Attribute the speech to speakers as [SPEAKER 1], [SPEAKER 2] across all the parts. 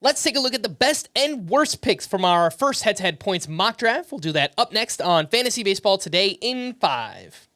[SPEAKER 1] Let's take a look at the best and worst picks from our first head-to-head points mock draft. We'll do that up next on Fantasy Baseball Today in 5.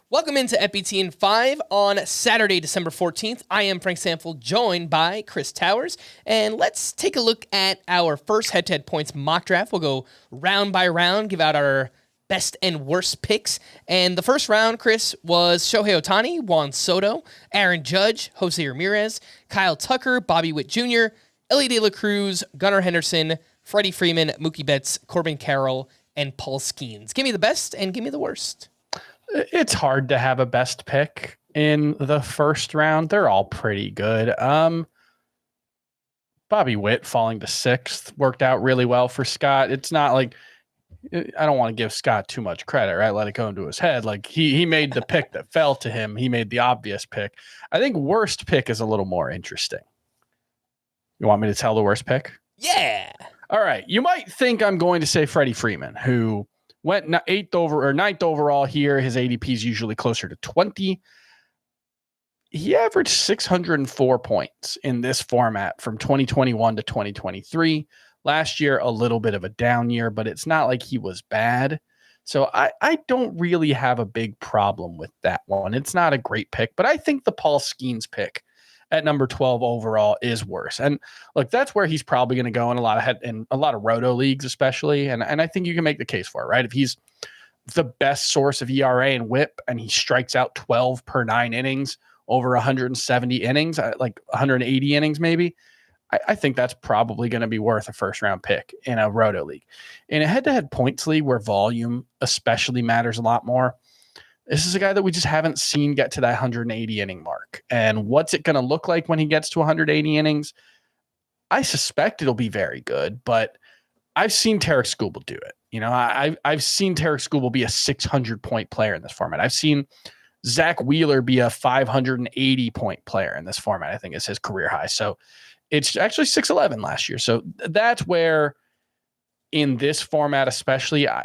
[SPEAKER 1] Welcome into FBT in 5 on Saturday, December 14th. I am Frank Stampfl, joined by Chris Towers. And let's take a look at our first head-to-head points mock draft. We'll go round by round, give out our best and worst picks. And the first round, Chris, was Shohei Ohtani, Juan Soto, Aaron Judge, Jose Ramirez, Kyle Tucker, Bobby Witt Jr., Ellie De La Cruz, Gunnar Henderson, Freddie Freeman, Mookie Betts, Corbin Carroll, and Paul Skeens. Give me the best and give me the worst.
[SPEAKER 2] It's hard to have a best pick in the first round. They're all pretty good. Bobby Witt falling to 6th worked out really well for Scott. It's not like, I don't want to give Scott too much credit, right? Let it go into his head. Like he made the pick that fell to him. He made the obvious pick. I think worst pick is a little more interesting. You want me to tell the worst pick?
[SPEAKER 1] Yeah.
[SPEAKER 2] All right. You might think I'm going to say Freddie Freeman, who went 9th overall here. His ADP is usually closer to 20. He averaged 604 points in this format from 2021 to 2023. Last year, a little bit of a down year, but it's not like he was bad. So I don't really have a big problem with that one. It's not a great pick, but I think the Paul Skeens pick at number 12 overall is worse. And look, that's where he's probably going to go in a lot of roto leagues, especially. And I think you can make the case for it, right? If he's the best source of ERA and WHIP, and he strikes out 12 per 9 innings over 170 innings, like 180 innings maybe, I think that's probably going to be worth a first-round pick in a roto league. In a head-to-head points league where volume especially matters a lot more, this is a guy that we just haven't seen get to that 180 inning mark. And what's it going to look like when he gets to 180 innings? I suspect it'll be very good, but I've seen Tarek Skubal do it. You know, I've seen Tarek Skubal be a 600-point player in this format. I've seen Zach Wheeler be a 580-point player in this format, I think is his career high. So it's actually 611 last year. So that's where in this format, especially, I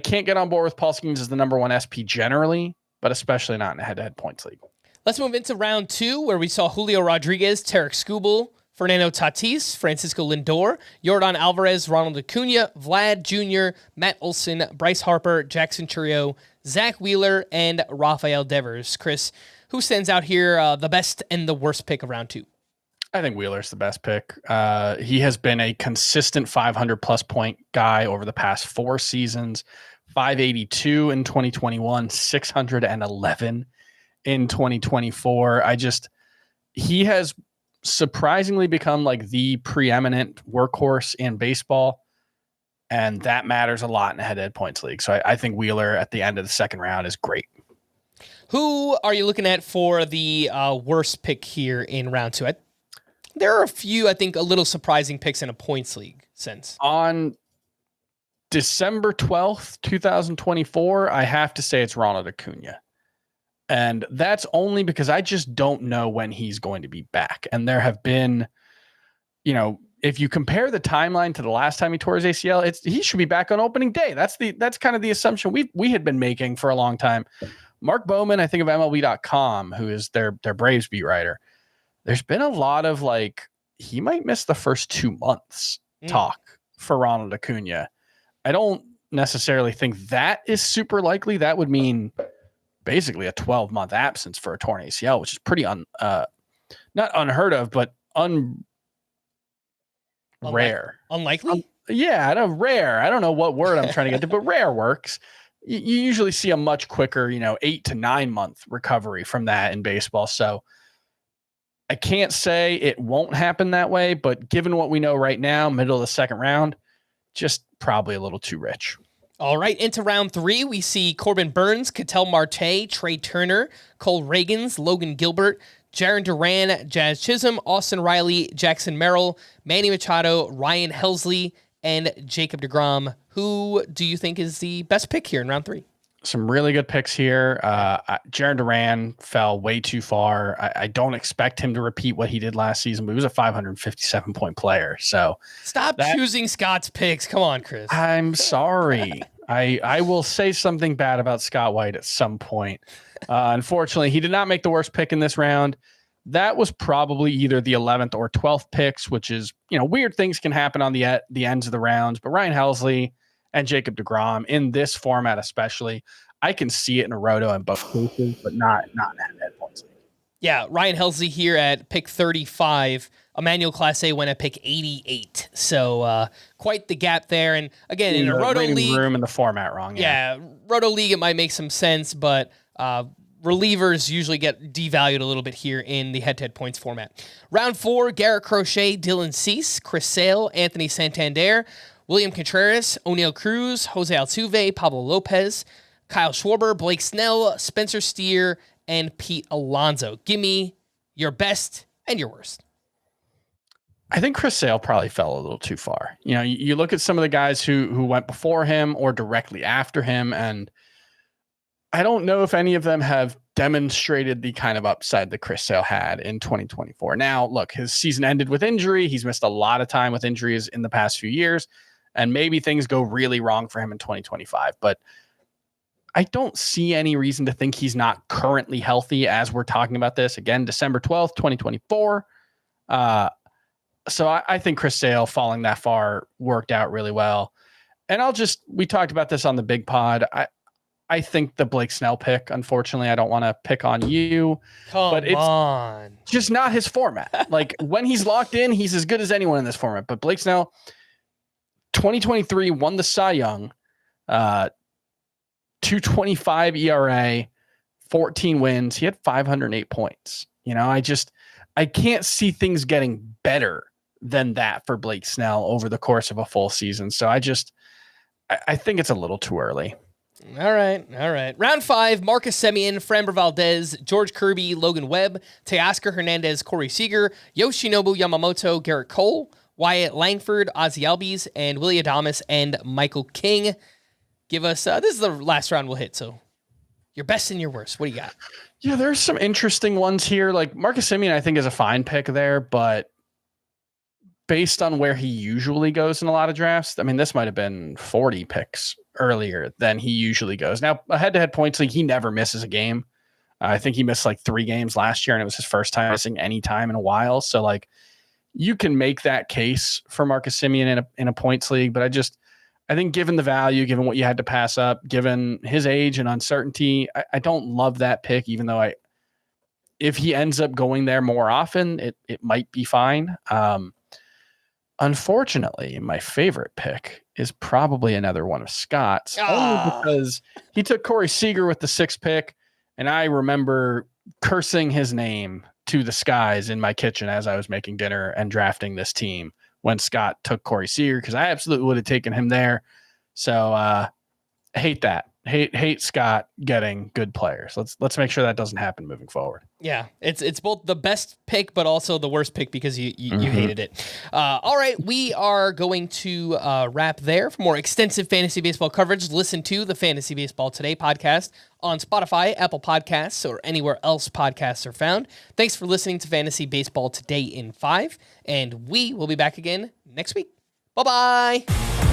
[SPEAKER 2] can't get on board with Paul Skeens as the number 1 SP generally, but especially not in a head-to-head points league.
[SPEAKER 1] Let's move into round 2, where we saw Julio Rodriguez, Tarek Skubal, Fernando Tatis, Francisco Lindor, Yordan Alvarez, Ronald Acuna, Vlad Jr., Matt Olson, Bryce Harper, Jackson Chourio, Zach Wheeler, and Rafael Devers. Chris, who stands out here the best and the worst pick of round 2?
[SPEAKER 2] I think Wheeler's the best pick. He has been a consistent 500-plus point guy over the past 4 seasons, 582 in 2021, 611 in 2024. He has surprisingly become like the preeminent workhorse in baseball, and that matters a lot in a head-to-head points league. So I think Wheeler at the end of the second round is great.
[SPEAKER 1] Who are you looking at for the worst pick here in round 2? There are a few, I think, a little surprising picks in a points league sense.
[SPEAKER 2] On December 12th, 2024, I have to say it's Ronald Acuna. And that's only because I just don't know when he's going to be back. And there have been, if you compare the timeline to the last time he tore his ACL, he should be back on opening day. That's kind of the assumption we had been making for a long time. Mark Bowman, I think of MLB.com, who is their Braves beat writer, there's been a lot of he might miss the first 2 months talk for Ronald Acuna. I don't necessarily think that is super likely. That would mean basically a 12-month absence for a torn ACL, which is pretty not unheard of, but rare.
[SPEAKER 1] Unlikely?
[SPEAKER 2] Yeah, rare. I don't know what word I'm trying to get to, but rare works. You usually see a much quicker, 8 to 9 month recovery from that in baseball. So I can't say it won't happen that way, but given what we know right now, middle of the second round, just probably a little too rich.
[SPEAKER 1] All right, into round 3, we see Corbin Burns, Ketel Marte, Trey Turner, Cole Reagans, Logan Gilbert, Jarren Duran, Jazz Chisholm, Austin Riley, Jackson Merrill, Manny Machado, Ryan Helsley, and Jacob deGrom. Who do you think is the best pick here in round 3?
[SPEAKER 2] Some really good picks here. Jarren Duran fell way too far. I don't expect him to repeat what he did last season, but he was a 557-point player. So
[SPEAKER 1] stop choosing Scott's picks. Come on, Chris.
[SPEAKER 2] I'm sorry. I will say something bad about Scott White at some point. Unfortunately, he did not make the worst pick in this round. That was probably either the 11th or 12th picks, which is, weird things can happen on the ends of the rounds. But Ryan Helsley and Jacob deGrom in this format, especially, I can see it in a roto in both cases, but not in head-to-head points.
[SPEAKER 1] Yeah, Ryan Helsley here at pick 35. Emmanuel Clase went at pick 88. So quite the gap there. And again, in a roto league,
[SPEAKER 2] room in the format wrong.
[SPEAKER 1] Yeah, roto league, it might make some sense, but relievers usually get devalued a little bit here in the head-to-head points format. Round 4, Garrett Crochet, Dylan Cease, Chris Sale, Anthony Santander, William Contreras, O'Neal Cruz, Jose Altuve, Pablo Lopez, Kyle Schwarber, Blake Snell, Spencer Steer, and Pete Alonso. Give me your best and your worst.
[SPEAKER 2] I think Chris Sale probably fell a little too far. You look at some of the guys who went before him or directly after him, and I don't know if any of them have demonstrated the kind of upside that Chris Sale had in 2024. Now, look, his season ended with injury. He's missed a lot of time with injuries in the past few years, and maybe things go really wrong for him in 2025. But I don't see any reason to think he's not currently healthy as we're talking about this. Again, December 12th, 2024. So I think Chris Sale falling that far worked out really well. And we talked about this on the big pod. I think the Blake Snell pick, unfortunately, I don't want to pick on you.
[SPEAKER 1] But it's
[SPEAKER 2] just not his format. Like when he's locked in, he's as good as anyone in this format. But Blake Snell, 2023 won the Cy Young, 2.25 ERA, 14 wins. He had 508 points. I can't see things getting better than that for Blake Snell over the course of a full season. So I think it's a little too early.
[SPEAKER 1] All right. Round 5, Marcus Semien, Framber Valdez, George Kirby, Logan Webb, Teoscar Hernandez, Corey Seager, Yoshinobu Yamamoto, Garrett Cole, Wyatt Langford, Ozzy Albies, and Willie Adames and Michael King. Give us, this is the last round we'll hit, so your best and your worst. What do you got?
[SPEAKER 2] Yeah, there's some interesting ones here. Like Marcus Semien, I think, is a fine pick there, but based on where he usually goes in a lot of drafts, I mean, this might have been 40 picks earlier than he usually goes. Now, a head-to-head points league, he never misses a game. I think he missed like 3 games last year, and it was his first time missing any time in a while. So, like, you can make that case for Marcus Semien in a points league, but I think given the value, given what you had to pass up, given his age and uncertainty, I don't love that pick, even though if he ends up going there more often, it might be fine. Unfortunately, my favorite pick is probably another one of Scott's, only because he took Corey Seager with the 6th pick, and I remember cursing his name to the skies in my kitchen as I was making dinner and drafting this team when Scott took Corey Seager, because I absolutely would have taken him there. So I hate that. Hate Scott getting good players. Let's make sure that doesn't happen moving forward.
[SPEAKER 1] Yeah, it's both the best pick, but also the worst pick because you hated it. All right, we are going to wrap there. For more extensive fantasy baseball coverage, listen to the Fantasy Baseball Today podcast on Spotify, Apple Podcasts, or anywhere else podcasts are found. Thanks for listening to Fantasy Baseball Today in 5, and we will be back again next week. Bye-bye.